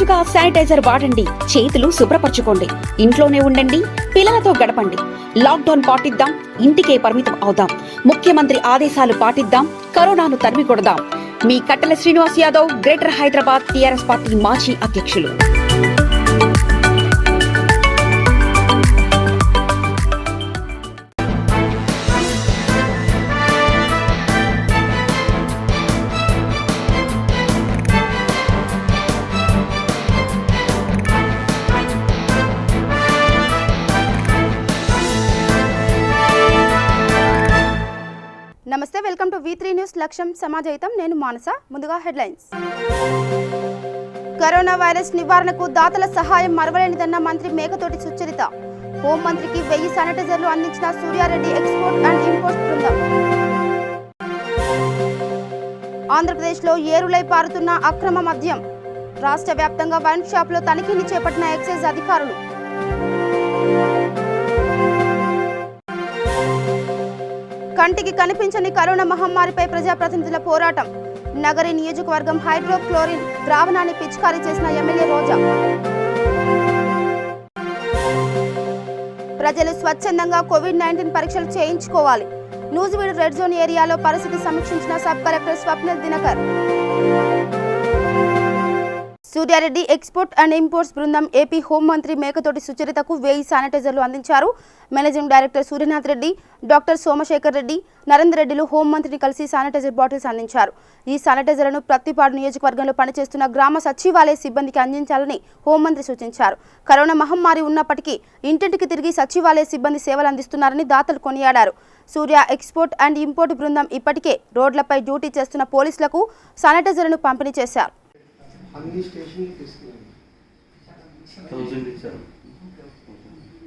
తరచుగా శానిటైజర్ వాడండి, చేతులు శుభ్రపరచుకోండి, ఇంట్లోనే ఉండండి, పిల్లలతో గడపండి. లాక్డౌన్ పాటిద్దాం, ఇంటికే పరిమితం అవుదాం. ముఖ్యమంత్రి ఆదేశాలు పాటిద్దాం, కరోనాను తరిమి కొడదాం. మీ కట్టెల Srinivas Yadav, greater Hyderabad TRS party మాజీ అధ్యక్షులు. నమస్తే, వెల్కమ్ టు V3 న్యూస్. లక్ష్యం సమాజహితం. నేను మానస. ముందుగా హెడ్లైన్స్. కరోనా వైరస్ నివారణకు దాతల సహాయం మరవలేనిదన్న మంత్రి మేకతోటి సుచరిత. హోంమంత్రికి 1000 శానిటైజర్లు అందించిన సూర్యారెడ్డి ఎక్స్పోర్ట్ అండ్ ఇంపోర్ట్ బృందం. ఆంధ్రప్రదేశ్లో ఏరులై పారుతున్న అక్రమ మద్యం. రాష్ట్ర వ్యాప్తంగా వైన్ షాపులో తనిఖీని చేపట్టిన ఎక్సైజ్ అధికారులు. కంటికి కనిపించని కరోనా మహమ్మారిపై ప్రజాప్రతినిధుల పోరాటం. నగరి నియోజకవర్గం హైడ్రోక్లోరిన్ ద్రావణాన్ని పిచికారీ చేసిన ఎమ్మెల్యే రోజా. ప్రజలు స్వచ్ఛందంగా కోవిడ్-19 పరీక్షలు చేయించుకోవాలి. నూజివీడు రెడ్ జోన్ ఏరియాలో పరిస్థితి సమీక్షించిన sub collector Swapnil Dinakar. Suryareddy export and imports బృందం ఏపీ హోంమంత్రి మేకతోటి సుచరితకు 1000 శానిటైజర్లు అందించారు. Managing director Suryanath Reddy, doctor Somasekhar Reddy, Narender రెడ్డిలు హోంమంత్రిని కలిసి శానిటైజర్ బాటిల్స్ అందించారు. ఈ శానిటైజర్లను ప్రతిపాడు నియోజకవర్గంలో పనిచేస్తున్న గ్రామ సచివాలయ సిబ్బందికి అందించాలని హోంమంత్రి సూచించారు. కరోనా మహమ్మారి ఉన్నప్పటికీ ఇంటింటికి తిరిగి సచివాలయ సిబ్బంది సేవలు అందిస్తున్నారని దాతలు కొనియాడారు. సూర్య ఎక్స్పోర్ట్ అండ్ ఇంపోర్ట్ బృందం ఇప్పటికే రోడ్లపై డ్యూటీ చేస్తున్న పోలీసులకు శానిటైజర్లను పంపిణీ చేశారు. అన్ని స్టేషన్లు తీసుకున్నాను.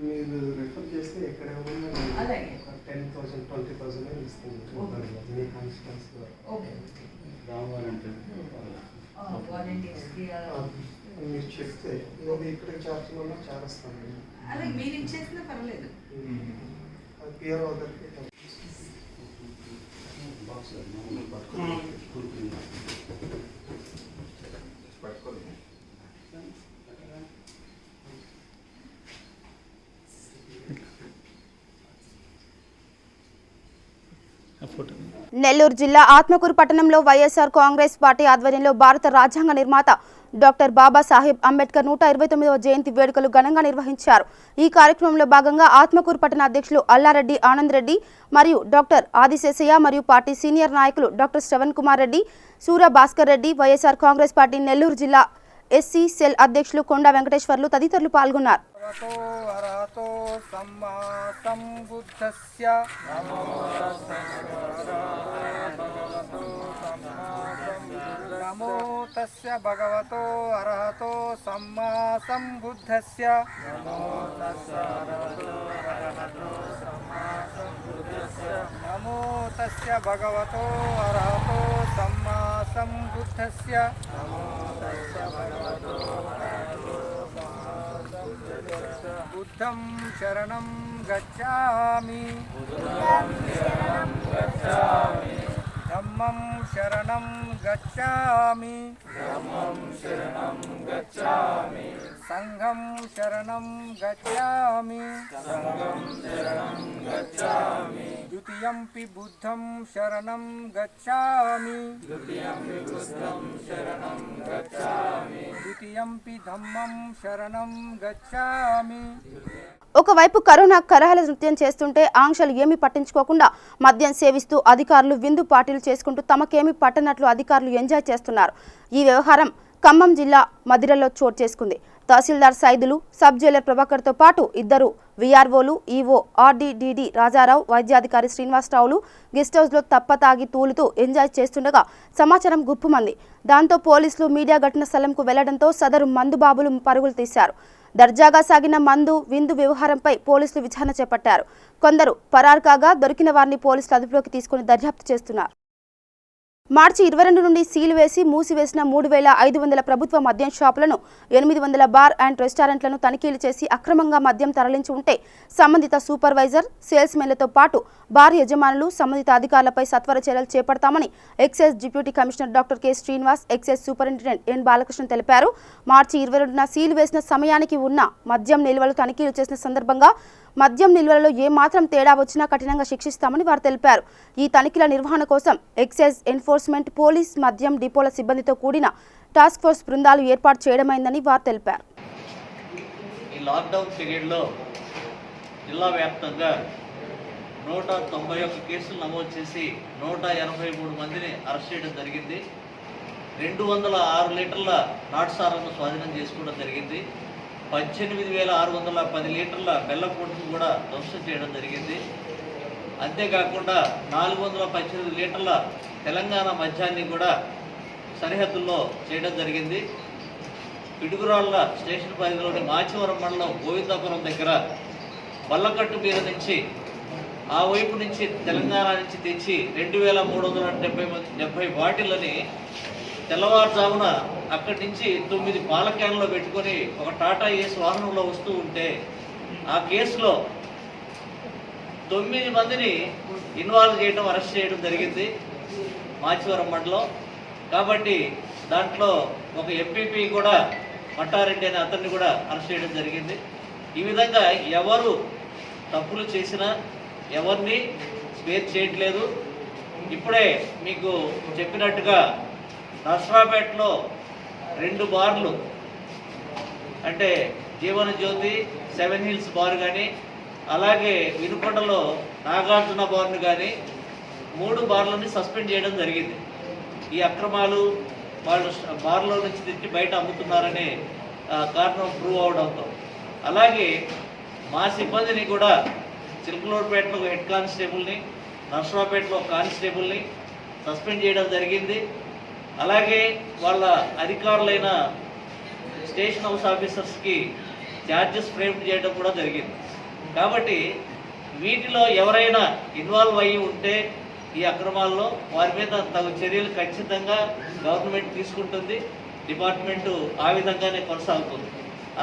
మీరు రిఫర్ చేస్తే ఎక్కడ 10,000 20,000 ఇస్తాను. మీ కాన్స్టెన్స్ మీరు చెప్తే ఇక్కడ ఛార్జ్ వల్ల చేస్తాను. మీరు ఇచ్చేసినా పర్లేదు. పిఆర్ వద్దరికి నెల్లూరు జిల్లా ఆత్మకూరు పట్టణంలో వైఎస్ఆర్ కాంగ్రెస్ పార్టీ ఆధ్వర్యంలో భారత రాజ్యాంగ నిర్మాత డాక్టర్ బాబాసాహెబ్ అంబేద్కర్ 129వ జయంతి వేడుకలు ఘనంగా నిర్వహించారు. ఈ కార్యక్రమంలో భాగంగా ఆత్మకూరు పట్టణ అధ్యక్షులు అల్లారెడ్డి ఆనంద్ రెడ్డి మరియు డాక్టర్ ఆదిశేషయ్య మరియు పార్టీ సీనియర్ నాయకులు డాక్టర్ శ్రవణ్ కుమార్ రెడ్డి, సూర్య భాస్కర్ రెడ్డి, వైఎస్ఆర్ కాంగ్రెస్ పార్టీ నెల్లూరు జిల్లా ఎస్సీ సెల్ అధ్యక్షులు కొండ వెంకటేశ్వర్లు తదితరులు పాల్గొన్నారు. నమో తస్య భగవతో అర్హతో సమ్మా సంబుద్ధస్య. నమో తస్య భగవతో అర్హతో సమ్మా సంబుద్ధస్య. బుద్ధం శరణం గచ్ఛామి. ధమ్మం శరణం గచ్ఛామి. సంఘం శరణం గచ్ఛామి. ద్వితీయంపి బుద్ధం శరణం గచ్ఛామి. ద్వితీయంపి ధమ్మం శరణం గచ్ఛామి. ఒకవైపు కరోనా కరహల నృత్యం చేస్తుంటే ఆంక్షలు ఏమీ పట్టించుకోకుండా మద్యం సేవిస్తూ అధికారులు విందు పార్టీలు చేసుకుంటూ తమకేమీ పట్టనట్లు అధికారులు ఎంజాయ్ చేస్తున్నారు. ఈ వ్యవహారం ఖమ్మం జిల్లా మదిరలో చోటు చేసుకుంది. తహసీల్దార్ సైదులు, సబ్ జైలర్ ప్రభాకర్తో పాటు 2 వీఆర్ఓలు, ఈవో ఆర్డీడీడీ రాజారావు, వైద్యాధికారి శ్రీనివాసరావులు గెస్ట్ హౌస్లో తప్పతాగి తూలుతూ ఎంజాయ్ చేస్తుండగా సమాచారం గుప్పుమంది. దాంతో పోలీసులు మీడియా ఘటన స్థలంకు వెళ్లడంతో సదరు మందుబాబులు పరుగులు తీశారు. దర్జాగా సాగిన మందు విందు వ్యవహారంపై పోలీసులు విచారణ చేపట్టారు. కొందరు పరారు కాగా దొరికిన వారిని పోలీసులు అదుపులోకి తీసుకుని దర్యాప్తు చేస్తున్నారు. మార్చి 22 నుండి సీల్ వేసి మూసివేసిన 3,500 ప్రభుత్వ మద్యం షాపులను 800 బార్ అండ్ రెస్టారెంట్లను తనిఖీలు చేసి అక్రమంగా మద్యం తరలించి ఉంటే సంబంధిత సూపర్వైజర్, సేల్స్మెన్లతో పాటు బార్ యజమానులు, సంబంధిత అధికారులపై సత్వర చర్యలు చేపడతామని excise deputy commissioner doctor K Srinivas, excise superintendent N Balakrishna తెలిపారు. మార్చి 22న సీల్ వేసిన సమయానికి ఉన్న మద్యం నిల్వలు తనిఖీలు చేసిన సందర్భంగా మద్యం నిల్వలలో ఏమాత్రం తేడా వచ్చినా కఠినంగా శిక్షిస్తామని వారు తెలిపారు. ఈ తనిఖీల నిర్వహణ కోసం ఎక్సైజ్, ఎన్ఫోర్స్మెంట్, పోలీస్, మద్యం డిపోల సిబ్బందితో కూడిన టాస్క్ ఫోర్స్ బృందాలు ఏర్పాటు చేయడమైందని వారు తెలిపారు. ఈ లాక్డౌన్ పీరియడ్లో జిల్లా వ్యాప్తంగా 191 కేసులు నమోదు చేసి 183 మందిని అరెస్ట్ చేయడం జరిగింది. 206 లీటర్ల నాటుసారాలను స్వాధీనం చేసుకోవడం జరిగింది. 18,610 లీటర్ల బెల్లం పొట్టును కూడా ధ్వంసం చేయడం జరిగింది. అంతేకాకుండా 418 లీటర్ల తెలంగాణ మద్యాన్ని కూడా సరిహద్దుల్లో చేయడం జరిగింది. పిడుగురాళ్ళ స్టేషన్ పరిధిలోని మాచివరం మండలం గోవిందాపురం దగ్గర బల్లకట్టు మీద నుంచి ఆ వైపు నుంచి తెలంగాణ నుంచి తెచ్చి 2,370 బాటిళ్ళని తెల్లవారుజామున అక్కడి నుంచి 9 పాల క్యాన్లో పెట్టుకొని ఒక టాటా ఏస్ వాహనంలో వస్తూ ఉంటే ఆ కేసులో 9 మందిని ఇన్వాల్వ్ చేయడం, అరెస్ట్ చేయడం జరిగింది మాచివరం మండలం. కాబట్టి దాంట్లో ఒక ఎంపీపీ కూడా మట్టారెడ్డి అనే అతన్ని కూడా అరెస్ట్ చేయడం జరిగింది. ఈ విధంగా ఎవరు తప్పులు చేసినా ఎవరిని స్పేర్ చేయట్లేదు. ఇప్పుడే మీకు చెప్పినట్టుగా నర్సరాపేటలో 2 బార్లు అంటే జీవన జ్యోతి, 7 హిల్స్ బార్ కానీ, అలాగే వినుకొండలో నాగార్జున బార్ను కానీ 3 బార్లని సస్పెండ్ చేయడం జరిగింది. ఈ అక్రమాలు వాళ్ళు బార్లో నుంచి తెచ్చి బయట అమ్ముతున్నారనే కారణం ప్రూవ్ అవడంతో, అలాగే మా సిబ్బందిని కూడా చిలకలూరుపేటలో హెడ్ కానిస్టేబుల్ని, నర్సరాపేటలో కానిస్టేబుల్ని సస్పెండ్ చేయడం జరిగింది. అలాగే వాళ్ళ అధికారులైన స్టేషన్ హౌస్ ఆఫీసర్స్కి ఛార్జెస్ ఫ్రేమ్ చేయడం కూడా జరిగింది. కాబట్టి వీటిలో ఎవరైనా ఇన్వాల్వ్ అయ్యి ఉంటే ఈ అక్రమాల్లో వారి మీద తగు చర్యలు ఖచ్చితంగా గవర్నమెంట్ తీసుకుంటుంది. డిపార్ట్మెంటు ఆ విధంగానే కొనసాగుతుంది.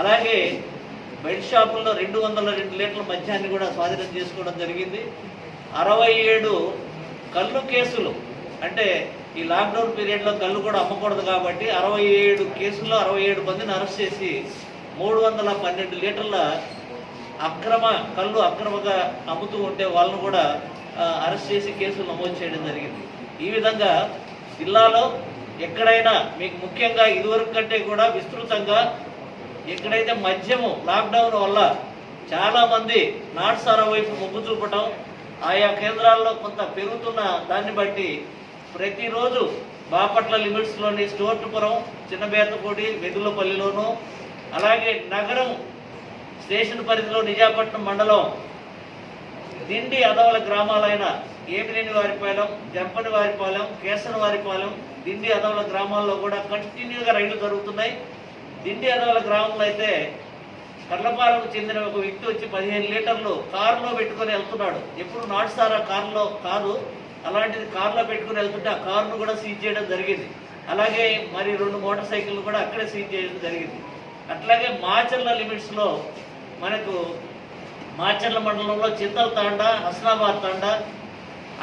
అలాగే బెడ్ షాపుల్లో 202 లీటర్ల మద్యాన్ని కూడా స్వాధీనం చేసుకోవడం జరిగింది. 67 కళ్ళు కేసులు, అంటే ఈ లాక్డౌన్ పీరియడ్లో కళ్ళు కూడా అమ్మకూడదు కాబట్టి 67 కేసుల్లో 67 మందిని అరెస్ట్ చేసి 312 లీటర్ల కళ్ళు అక్రమంగా అమ్ముతూ ఉంటే వాళ్ళను కూడా అరెస్ట్ చేసి కేసులు నమోదు చేయడం జరిగింది. ఈ విధంగా జిల్లాలో ఎక్కడైనా మీకు ముఖ్యంగా ఇదివరకు కంటే కూడా విస్తృతంగా ఎక్కడైతే మద్యము లాక్డౌన్ వల్ల చాలామంది నాటుసారా వైపు మొగ్గు చూపటం, ఆయా కేంద్రాల్లో కొంత పెరుగుతున్న దాన్ని బట్టి ప్రతిరోజు బాపట్ల లిమిట్స్లోని స్టోర్టుపురం, చిన్నబేతపూడి, వెదులపల్లిలోనూ, అలాగే నగరం స్టేషన్ పరిధిలో నిజాపట్నం మండలం దిండి అదవల గ్రామాలైన ఏమినేని వారిపాలెం, జంపని వారిపాలెం, కేసన వారిపాలెం, దిండి అదవల గ్రామాల్లో కూడా కంటిన్యూగా రైళ్లు జరుగుతున్నాయి. దిండి అదవల గ్రామంలో అయితే కర్లపాలకు చెందిన ఒక వ్యక్తి వచ్చి 15 లీటర్లు కారులో పెట్టుకొని వెళ్తున్నాడు. ఎప్పుడు నాటుసారా కారులో కాదు, అలాంటిది కారులో పెట్టుకుని వెళ్తుంటే ఆ కారును కూడా సీజ్ చేయడం జరిగింది. అలాగే మరి 2 మోటార్ సైకిళ్ళు కూడా అక్కడే సీజ్ చేయడం జరిగింది. అట్లాగే మాచర్ల లిమిట్స్లో మనకు మాచర్ల మండలంలో చింతల తాండా, హస్నాబాద్ తాండా,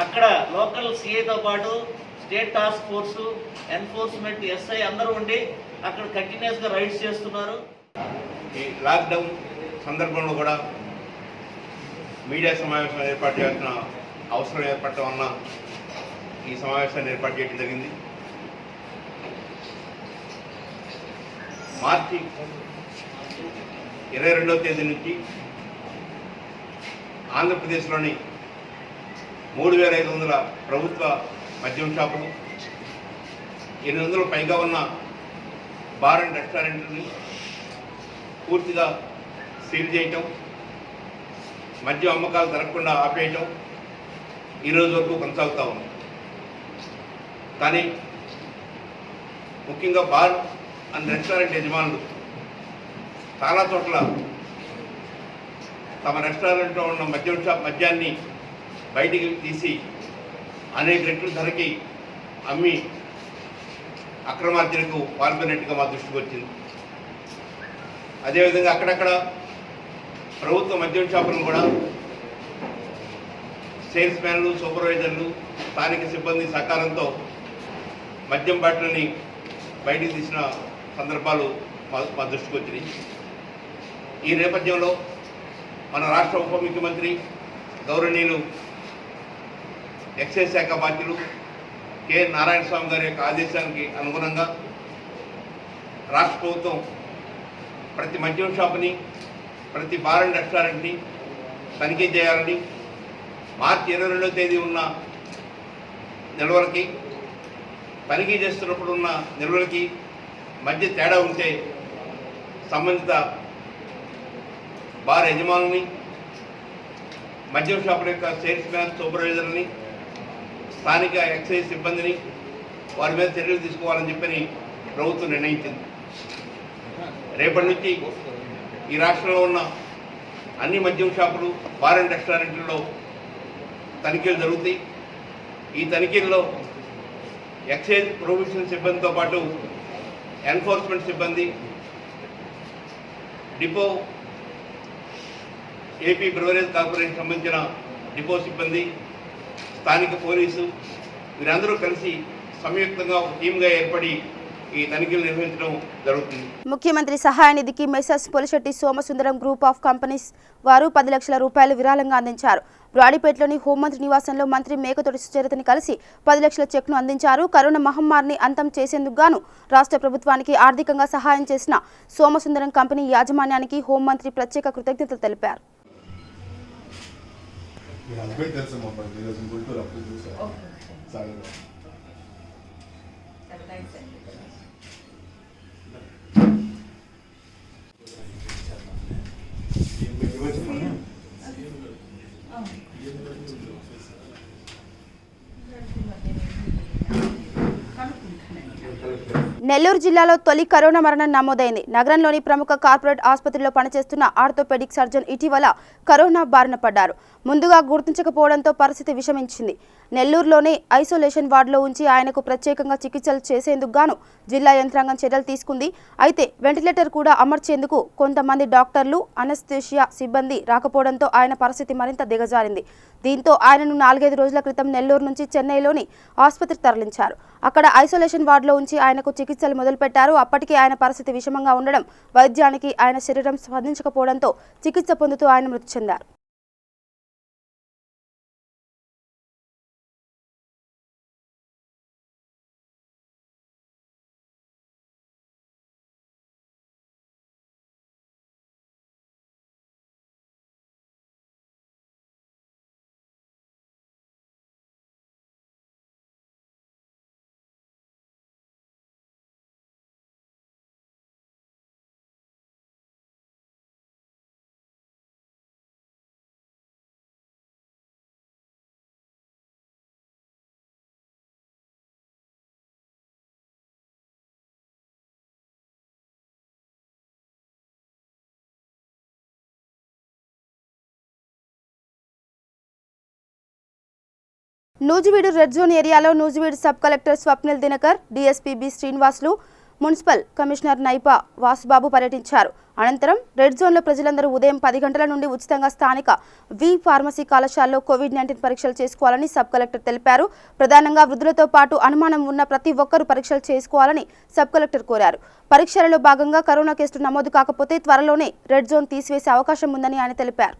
అక్కడ లోకల్ సిఐతో పాటు state task force, enforcement, SI అందరూ ఉండి అక్కడ కంటిన్యూస్గా రైడ్స్ చేస్తున్నారు. ఈ లాక్డౌన్ సందర్భంలో కూడా మీడియా సమావేశం ఏర్పాటు చేయాల్సిన అవసరం ఏర్పడటం వలన ఈ సమావేశాన్ని ఏర్పాటు చేయడం జరిగింది. మార్చి 22వ తేదీ నుంచి ఆంధ్రప్రదేశ్లోని 3,500 ప్రభుత్వ మద్యం షాపులు, 800 పైగా ఉన్న బార్ అండ్ రెస్టారెంట్ని పూర్తిగా సీల్ చేయటం, మద్యం అమ్మకాలు జరగకుండా ఆపేయటం ఈరోజు వరకు కొనసాగుతూ ఉంది. కానీ ముఖ్యంగా బార్ అండ్ రెస్టారెంట్ యజమానులు చాలా చోట్ల తమ రెస్టారెంట్లో ఉన్న మద్యాన్ని బయటికి తీసి అనేక రెట్ల ధరకి అమ్మి అక్రమార్జనకు పాల్గొన్నట్టుగా మా దృష్టికి వచ్చింది. అదేవిధంగా అక్కడక్కడ ప్రభుత్వ మద్యం షాపులను కూడా సేల్స్ మ్యాన్లు, సూపర్వైజర్లు, స్థానిక సిబ్బంది సహకారంతో మద్యం బాటిల్ని బయటికి తీసిన సందర్భాలు మా దృష్టికి వచ్చినాయి. ఈ నేపథ్యంలో మన రాష్ట్ర ఉప ముఖ్యమంత్రి గౌరవనీయులు ఎక్సైజ్ శాఖ బాధ్యులు కె నారాయణ స్వామి గారి యొక్క ఆదేశానికి అనుగుణంగా రాష్ట్ర ప్రభుత్వం ప్రతి మద్యం షాపుని, ప్రతి బార్ అండ్ రెస్టారెంట్ని తనిఖీ చేయాలని, మార్చి 22వ తేదీ ఉన్న నిల్వలకి, తనిఖీ చేస్తున్నప్పుడు ఉన్న నిల్వలకి మధ్య తేడా ఉంటే సంబంధిత బార్ యజమానుల్ని, మద్యం షాపుల యొక్క సేల్స్ మ్యాన్, సూపర్వైజర్ని, స్థానిక ఎక్సైజ్ సిబ్బందిని వారి మీద చర్యలు తీసుకోవాలని చెప్పని ప్రభుత్వం నిర్ణయించింది. రేపటి నుంచి ఈ రాష్ట్రంలో ఉన్న అన్ని మద్యం షాపులు, బార్ అండ్ రెస్టారెంట్లలో తనిఖీలు జరుగుతాయి. ఈ తనిఖీల్లో ఎక్సైజ్ ప్రొహిబిషన్ సిబ్బందితో పాటు ఎన్ఫోర్స్మెంట్ సిబ్బంది, డిపో, ఏపీ బ్రివరేజ్ కార్పొరేషన్ సంబంధించిన డిపో సిబ్బంది, స్థానిక పోలీసు వీరందరూ కలిసి సంయుక్తంగా ఒక టీమ్గా ఏర్పడి ఈ తనిఖీలు నిర్వహించడం జరుగుతుంది. ముఖ్యమంత్రి సహాయ నిధికి Messrs Polishetty Somasundaram group of companies వారు 10 లక్షల రూపాయలు విరాళంగా అందించారు. బ్రాడీపేటలోని హోంమంత్రి నివాసంలో మంత్రి మేకతోటి సుచరితని కలిసి 10 లక్షల చెక్ను అందించారు. కరోనా మహమ్మారిని అంతం చేసేందుకు గాను రాష్ట్ర ప్రభుత్వానికి ఆర్థికంగా సహాయం చేసిన సోమసుందరం కంపెనీ యాజమాన్యానికి హోంమంత్రి ప్రత్యేక కృతజ్ఞతలు తెలిపారు. నెల్లూరు జిల్లాలో తొలి కరోనా మరణం నమోదైంది. నగరంలోని ప్రముఖ కార్పొరేట్ ఆసుపత్రిలో పనిచేస్తున్న ఆర్థోపెడిక్ సర్జన్ ఇటీవల కరోనా బారిన పడ్డారు. ముందుగా గుర్తించకపోవడంతో పరిస్థితి విషమించింది. నెల్లూరులోనే ఐసోలేషన్ వార్డులో ఉంచి ఆయనకు ప్రత్యేకంగా చికిత్సలు చేసేందుకు గాను జిల్లా యంత్రాంగం చర్యలు తీసుకుంది. అయితే వెంటిలేటర్ కూడా అమర్చేందుకు కొంతమంది డాక్టర్లు, అనస్థేషియా సిబ్బంది రాకపోవడంతో ఆయన పరిస్థితి మరింత దిగజారింది. దీంతో ఆయనను 4-5 రోజుల క్రితం నెల్లూరు నుంచి చెన్నైలోని ఆసుపత్రికి తరలించారు. అక్కడ ఐసోలేషన్ వార్డులో ఉంచి ఆయనకు చికిత్సలు మొదలుపెట్టారు. అప్పటికే ఆయన పరిస్థితి విషమంగా ఉండడం, వైద్యానికి ఆయన శరీరం స్పందించకపోవడంతో చికిత్స పొందుతూ ఆయన మృతి చెందారు. నూజివీడు రెడ్ జోన్ ఏరియాలో Nuzvid sub collector Swapnil Dinakar, DSP B Srinivasulu, municipal commissioner Naipa Vasubabu పర్యటించారు. అనంతరం రెడ్ జోన్లో ప్రజలందరూ ఉదయం 10 గంటల నుండి ఉచితంగా స్థానిక వి ఫార్మసీ కళాశాలలో కోవిడ్-19 పరీక్షలు చేసుకోవాలని సబ్ కలెక్టర్ తెలిపారు. ప్రధానంగా వృద్ధులతో పాటు అనుమానం ఉన్న ప్రతి ఒక్కరూ పరీక్షలు చేసుకోవాలని సబ్ కలెక్టర్ కోరారు. పరీక్షలలో భాగంగా కరోనా కేసులు నమోదు కాకపోతే త్వరలోనే రెడ్ జోన్ తీసివేసే అవకాశం ఉందని ఆయన తెలిపారు.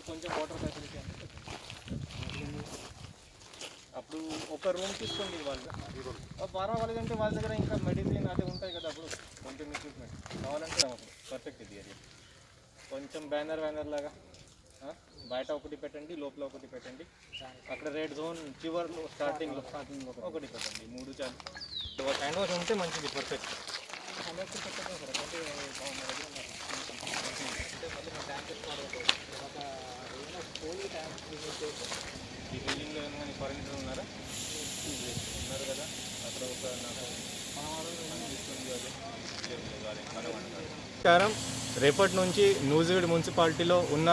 కొంచెం వాటర్ ఫెసిలిటీ అప్పుడు ఒక రూమ్ తీసుకోండి. వాళ్ళ కంటే వాళ్ళ దగ్గర ఇంకా మెడిసిన్ అదే ఉంటాయి కదా. అప్పుడు కొంచెం ఎక్విప్మెంట్ కావాలంటే పర్ఫెక్ట్ ఇది ఏరియా. కొంచెం బ్యానర్ లాగా బయట ఒకటి పెట్టండి, లోపల ఒకటి పెట్టండి. అక్కడ రెడ్ జోన్ చివర్లో స్టార్టింగ్లో ఒకటి పెట్టండి. 3 చాలు. హ్యాండ్ వాష్ ఉంటే మంచిది, పర్ఫెక్ట్. ఈ బిల్డింగ్లో ఏమైనా ఫారినర్ ఉన్నారా? ఉన్నారు కదా. అక్కడ ఒక నమస్కారం. రేపటి నుంచి నూజివీడ్ మున్సిపాలిటీలో ఉన్న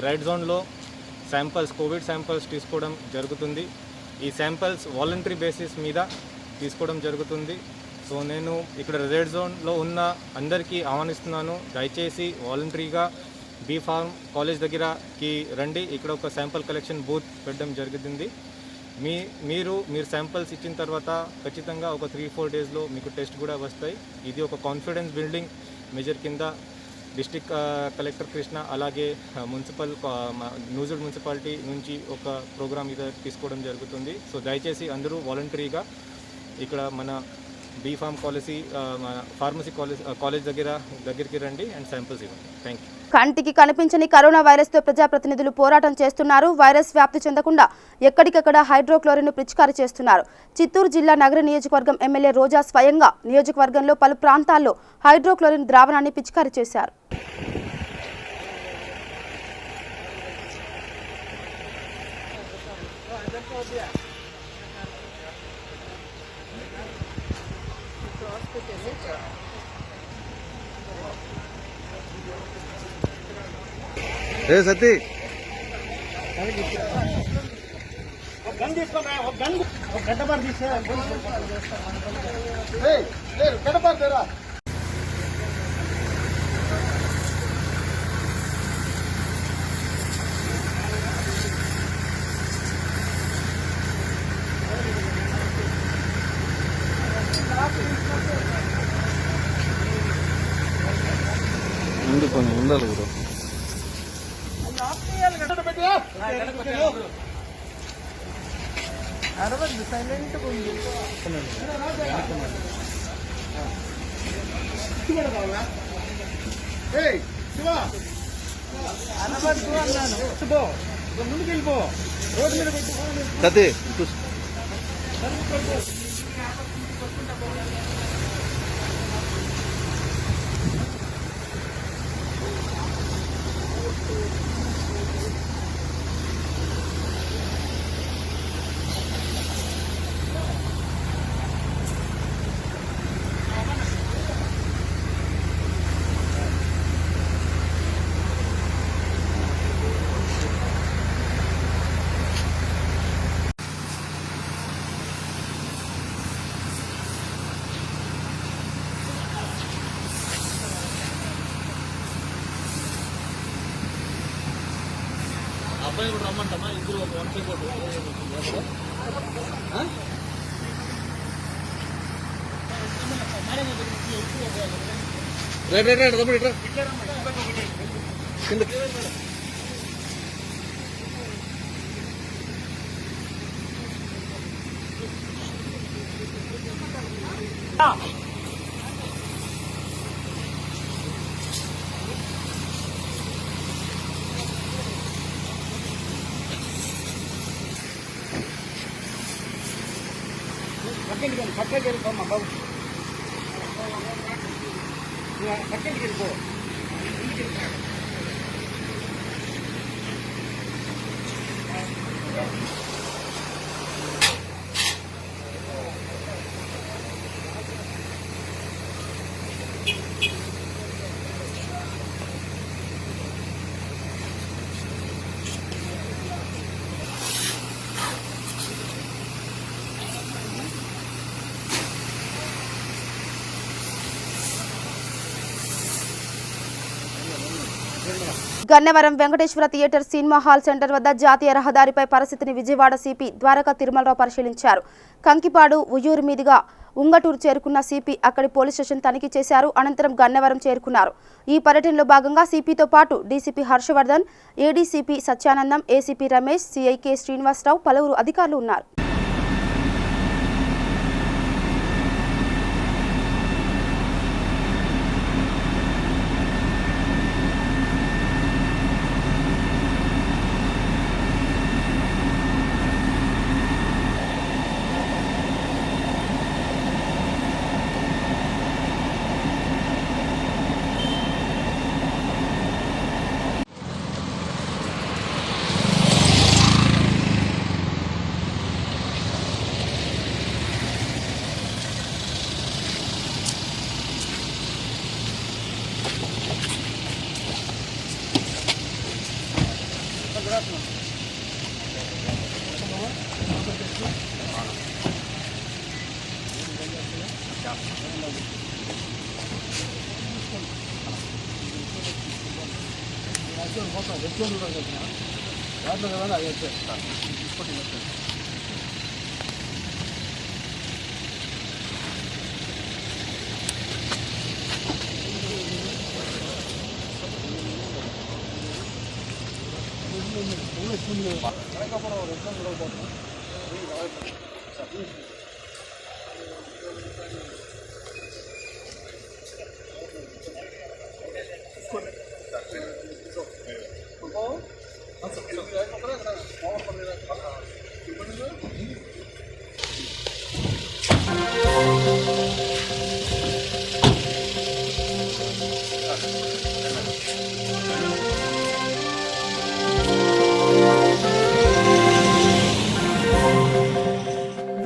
రెడ్ జోన్లో శాంపల్స్, కోవిడ్ శాంపల్స్ తీసుకోవడం జరుగుతుంది. ఈ శాంపల్స్ వాలంటరీ బేసిస్ మీద తీసుకోవడం జరుగుతుంది. సో నేను ఇక్కడ రెడ్ జోన్లో ఉన్న అందరికీ ఆహ్వానిస్తున్నాను, దయచేసి వాలంటరీగా బీ ఫార్మ్ కాలేజ్ దగ్గరకి రండి. ఇక్కడ ఒక శాంపుల్ కలెక్షన్ బూత్ పెట్టడం జరుగుతుంది. మీరు శాంపిల్స్ ఇచ్చిన తర్వాత ఖచ్చితంగా ఒక 3-4 డేస్లో మీకు టెస్ట్ కూడా వస్తాయి. ఇది ఒక కాన్ఫిడెన్స్ బిల్డింగ్ మెజర్ కింద డిస్ట్రిక్ట్ కలెక్టర్ కృష్ణ అలాగే నూజివీడ్ మున్సిపాలిటీ నుంచి ఒక ప్రోగ్రామ్ ఇది తీసుకోవడం జరుగుతుంది. సో దయచేసి అందరూ వాలంటరీగా ఇక్కడ మన బీ ఫార్మ్ ఫార్మసీ కాలేజ్ దగ్గరికి రండి అండ్ శాంపిల్స్ ఇవ్వండి. Thank you. కంటికి కనిపించని కరోనా వైరస్తో ప్రజాప్రతినిధులు పోరాటం చేస్తున్నారు. వైరస్ వ్యాప్తి చెందకుండా ఎక్కడికక్కడ హైడ్రోక్లోరిన్ పిచికారీ చేస్తున్నారు. చిత్తూరు జిల్లా నగర నియోజకవర్గం ఎమ్మెల్యే రోజా స్వయంగా నియోజకవర్గంలో పలు ప్రాంతాల్లో హైడ్రోక్లోరిన్ ద్రావణాన్ని పిచికారీ చేశారు. సతీ ఉండాలి బ్రో. సతీ అబ్బాయి కూడా రమ్మంటామా? ఇద్దరు ఒక 1 Gannavaram Venkateswara theatre cinema hall centre వద్ద జాతీయ రహదారిపై పరిస్థితిని విజయవాడ సిపి ద్వారకా తిరుమలరావు పరిశీలించారు. కంకిపాడు ఉయ్యూరు మీదుగా ఉంగటూరు చేరుకున్న సిపి అక్కడి పోలీస్ స్టేషన్ తనిఖీ చేశారు. అనంతరం గన్నవరం చేరుకున్నారు. ఈ పర్యటనలో భాగంగా సిపితో పాటు DCP Harshavardhan, ADCP Satyanandam, ACP Ramesh, CI K Srinivasa Rao పలువురు అధికారులు ఉన్నారు.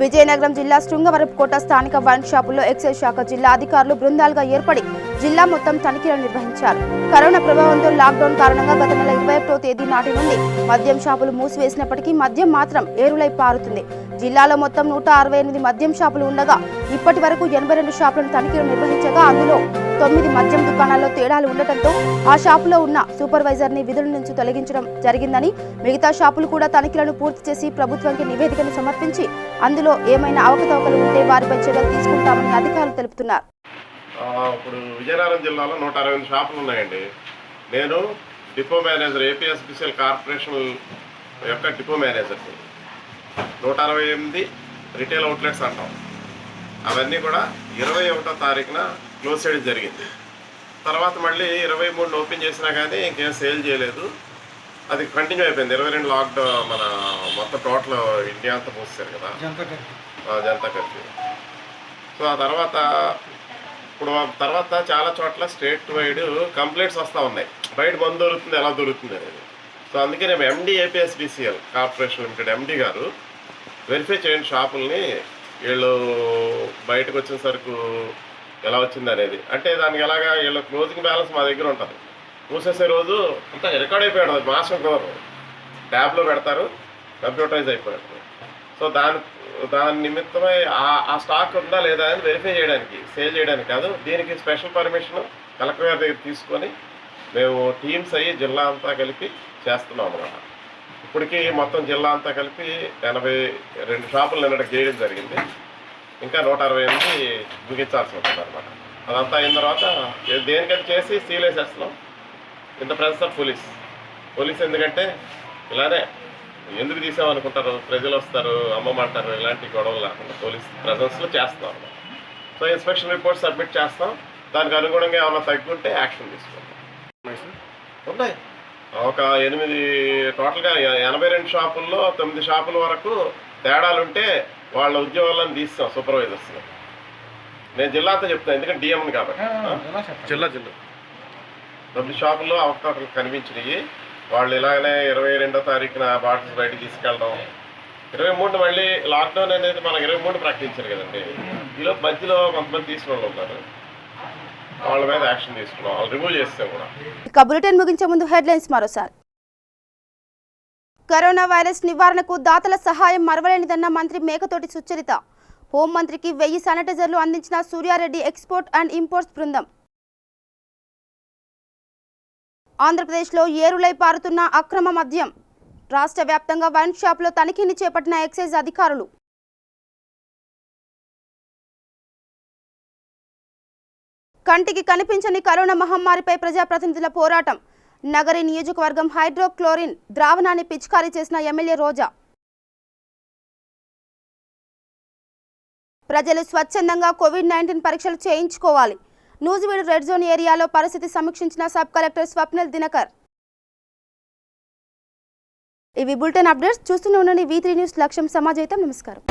విజయనగరం జిల్లా శృంగవరపుకోట స్థానిక వైన్ షాపుల్లో ఎక్సైజ్ శాఖ జిల్లా అధికారులు బృందాలుగా ఏర్పడి జిల్లా మొత్తం తనిఖీలు నిర్వహించారు. కరోనా ప్రభావంతో లాక్డౌన్ కారణంగా గత నెల 21వ తేదీ నాటి నుండి మద్యం షాపులు మూసివేసినప్పటికీ మద్యం మాత్రం ఏరులై పారుతుంది. జిల్లాలో మొత్తం 168 మద్యం షాపులు ఉండగా ఇప్పటి వరకు 82 షాపులను తనిఖీలు నిర్వహించగా అందులో 9 మద్యం దుకాణాల్లో తేడాలు ఉండటంతో ఆ షాపులో ఉన్న సూపర్వైజర్ని విధుల నుంచి తొలగించడం జరిగిందని, మిగతా షాపులు కూడా తనిఖీలను పూర్తి చేసి ప్రభుత్వానికి నివేదికను సమర్పించి అందులో ఏమైనా అవకతవకలు ఉంటే వారిపై చర్యలు తీసుకుంటామని అధికారులు తెలుపుతున్నారు. ఇప్పుడు విజయనగరం జిల్లాలో 168 షాపులు ఉన్నాయండి. నేను డిపో మేనేజర్, ఏపీఎస్బిసిఎల్ కార్పొరేషన్ యొక్క డిపో మేనేజర్. 168 రిటైల్ అవుట్లెట్స్ అంటాం. అవన్నీ కూడా 21వ తారీఖున క్లోజ్ చేయడం జరిగింది. తర్వాత మళ్ళీ 23 ఓపెన్ చేసినా కానీ ఇంకేం సేల్ చేయలేదు. అది కంటిన్యూ అయిపోయింది. 22 లాక్డౌన్ మన మొత్తం టోటల్ ఇండియా అంతా మూసేశారు కదా, జనతా కర్ఫ్యూ. సో ఆ తర్వాత చాలా చోట్ల స్టేట్ వైడ్ కంప్లైంట్స్ వస్తూ ఉన్నాయి, బయట మందు దొరుకుతుంది, ఎలా దొరుకుతుంది అనేది. సో అందుకే నేను ఎండి ఏపీఎస్బిసిఎల్ కార్పొరేషన్ లిమిటెడ్ ఎండి గారు వెరిఫై చేయండి షాపుల్ని, వీళ్ళు బయటకు వచ్చిన సరుకు ఎలా వచ్చింది అనేది. అంటే దానికి ఎలాగా వీళ్ళ క్లోజింగ్ బ్యాలెన్స్ మా దగ్గర ఉంటుంది. మూసేసే రోజు అంతా రికార్డ్ అయిపోయాడు, అది మాసం కవర్ ట్యాబ్లో పెడతారు, కంప్యూటరైజ్ అయిపోయాడు. సో దాని నిమిత్తమై ఆ స్టాక్ ఉందా లేదా అని వెరిఫై చేయడానికి, సేల్ చేయడానికి కాదు. దీనికి స్పెషల్ పర్మిషన్ కలెక్టర్ గారి దగ్గర తీసుకొని మేము టీమ్స్ అయ్యి జిల్లా అంతా కలిపి చేస్తున్నాం అన్నమాట. ఇప్పటికీ మొత్తం జిల్లా అంతా కలిపి 82 షాపులు నిన్నటికి చేయడం జరిగింది. ఇంకా 168 ముగించాల్సి ఉంటుంది అనమాట. అదంతా అయిన తర్వాత దేనికైతే చేసి సీల్ వేసేస్తున్నాం. ఇంత ప్రెసెన్స్ ఆఫ్ పోలీస్ ఎందుకంటే ఇలానే ఎందుకు తీసామనుకుంటారు, ప్రజలు వస్తారు, అమ్మమంటారు, ఇలాంటి గొడవలు లేకుండా పోలీస్ ప్రెసెన్స్లో చేస్తాం అన్నమాట. సో ఇన్స్పెక్షన్ రిపోర్ట్ సబ్మిట్ చేస్తాం. దానికి అనుగుణంగా ఏమైనా తగ్గుంటే యాక్షన్ తీసుకుంటాం. ఉంటాయి ఒక 8 టోటల్గా 82 షాపుల్లో 9 షాపుల వరకు తేడాలుంటే వాళ్ళ ఉద్యోగాలను తీస్తాం సూపర్వైజర్స్. నేను జిల్లా అంతా చెప్తాను ఎందుకంటే డిఎంని కాబట్టి. జిల్లా 9 షాపుల్లో అవకాశాలు కనిపించినాయి. వాళ్ళు ఇలాగనే 22వ తారీఖున బాటిల్స్ బయటకు తీసుకెళ్ళడం, 23 మళ్ళీ లాక్డౌన్ అనేది మనకు 23 ప్రకటించారు కదండి. ఈలో మధ్యలో కొంతమంది తీసుకున్న వాళ్ళు ఉన్నారు, వాళ్ళ మీద యాక్షన్ తీసుకున్నాం, వాళ్ళు రిమూవ్ చేస్తాం కూడా. ఇక బులెటిన్ ముగించే ముందు హెడ్లైన్స్ మరోసారి. కరోనా వైరస్ నివారణకు దాతల సహాయం మరవలేనిదన్న మంత్రి మేకతోటి సుచరిత. హోంమంత్రికి 1000 శానిటైజర్లు అందించిన సూర్యారెడ్డి ఎక్స్పోర్ట్ అండ్ ఇంపోర్ట్స్ బృందం. ఆంధ్రప్రదేశ్లో ఏరులై పారుతున్న అక్రమ మద్యం. రాష్ట్ర వ్యాప్తంగా వైన్ షాపులో తనిఖీని చేపట్టిన ఎక్సైజ్ అధికారులు. కంటికి కనిపించని కరోనా మహమ్మారిపై ప్రజాప్రతినిధుల పోరాటం. నగరి నియోజకవర్గం హైడ్రోక్లోరిన్ ద్రావణాన్ని పిచికారీ చేసిన ఎమ్మెల్యే రోజా. ప్రజలు స్వచ్ఛందంగా కోవిడ్-19 పరీక్షలు చేయించుకోవాలి. నూజివీడు రెడ్ జోన్ ఏరియాలో పరిస్థితి సమీక్షించిన సబ్ కలెక్టర్ స్వప్నిల్ దినకర్. ఇవి బులెటిన్ అప్డేట్స్. చూస్తూనే ఉండండి V3 న్యూస్. లక్ష్యం సమాజహితం. నమస్కారం.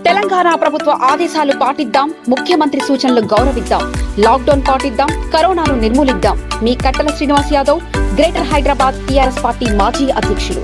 తెలంగాణ ప్రభుత్వ ఆదేశాలు పాటిద్దాం, ముఖ్యమంత్రి సూచనలు గౌరవిద్దాం, లాక్డౌన్ పాటిద్దాం, కరోనాను నిర్మూలిద్దాం. మీ కట్టల Srinivas Yadav, greater Hyderabad TRS party మాజీ అధ్యక్షులు.